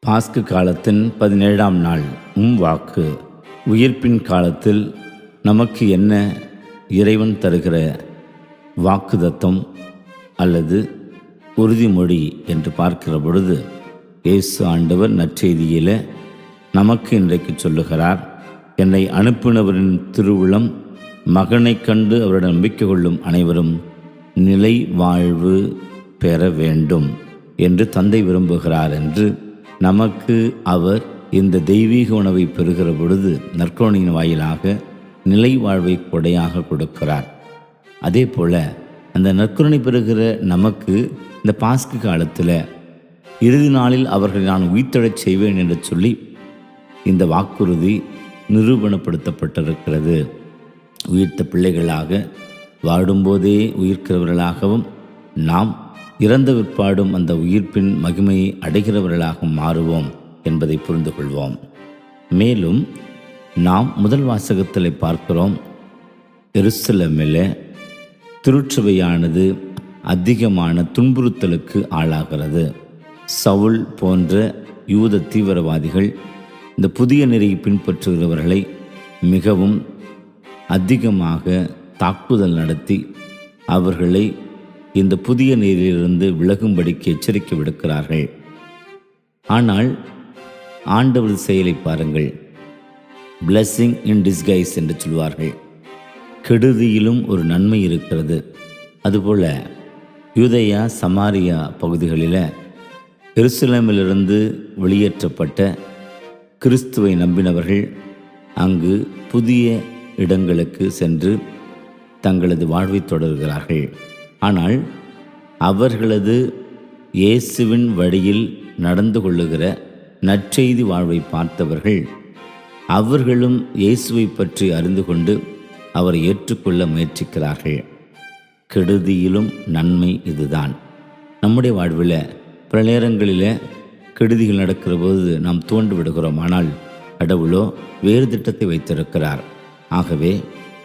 பாஸ்கு காலத்தின் 17ஆம் நாள் வாக்கு. உயிர்ப்பின் காலத்தில் நமக்கு என்ன இறைவன் தருகிற வாக்குதத்தம் அல்லது உறுதிமொழி என்று பார்க்கிற பொழுது, இயேசு ஆண்டவர் நற்செய்தியில் நமக்கு இன்றைக்கு சொல்லுகிறார், என்னை அனுப்பினவரின் திருவுளம் மகனை கண்டு அவரிடம் நம்பிக்கை கொள்ளும் அனைவரும் நிலை வாழ்வு பெற வேண்டும் என்று தந்தை விரும்புகிறார் என்று நமக்கு அவர் இந்த தெய்வீக உணவை பெறுகிற பொழுது நற்கருணையின் வாயிலாக நிலை வாழ்வை கொடையாக கொடுக்கிறார். அதே போல் அந்த நற்கருணை பெறுகிற நமக்கு இந்த பாஸ்கு காலத்தில் இறுதி நாளில் அவர்களை நான் உயிர்த்தெழச் செய்வேன் என்று சொல்லி இந்த வாக்குறுதி நிரூபணப்படுத்தப்பட்டிருக்கிறது. உயிர்த்த பிள்ளைகளாக வாடும்போதே உயிர்க்கிறவர்களாகவும், நாம் இறந்த விற்பாடும் அந்த உயிர்ப்பின் மகிமையை அடைகிறவர்களாக மாறுவோம் என்பதை புரிந்து கொள்வோம். மேலும் நாம் முதல் வாசகத்தில் பார்க்கிறோம், எருசலேமில் திருச்சபையானது அதிகமான துன்புறுத்தலுக்கு ஆளாகிறது. சவுல் போன்ற யூத தீவிரவாதிகள் இந்த புதிய நெறியை பின்பற்றுகிறவர்களை மிகவும் அதிகமாக தாக்குதல் நடத்தி அவர்களை இந்த புதிய நெறியிலிருந்து விலகும்படிக்கு எச்சரிக்கை விடுக்கிறார்கள். ஆனால் ஆண்டவர் செயலை பாருங்கள். பிளெஸிங் இன் டிஸ்கைஸ் என்று சொல்வார்கள். கெடுதியிலும் ஒரு நன்மை இருக்கிறது. அதுபோல் யூதேயா சமாரியா பகுதிகளில் எருசலேமிலிருந்து வெளியேற்றப்பட்ட கிறிஸ்துவை நம்பினவர்கள் அங்கு புதிய இடங்களுக்கு சென்று தங்களது வாழ்வை தொடர்கிறார்கள். ஆனால் அவர்களது இயேசுவின் வழியில் நடந்து கொள்ளுகிற நற்செய்தி வாழ்வை பார்த்தவர்கள் அவர்களும் இயேசுவை பற்றி அறிந்து கொண்டு அவரை ஏற்றுக்கொள்ள முயற்சிக்கிறார்கள். கெடுதியிலும் நன்மை இதுதான். நம்முடைய வாழ்வில் பல நேரங்களில் கெடுதிகள் நடக்கிற போது நாம் தோண்டு விடுகிறோம். ஆனால் கடவுளோ வேறு திட்டத்தை வைத்திருக்கிறார். ஆகவே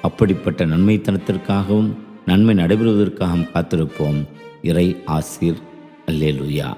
அப்படிப்பட்ட நன்மைத்தனத்திற்காகவும் நன்மை நடைபெறுவதற்காகவும் காத்திருப்போம். இறை ஆசீர். அல்லேலூயா.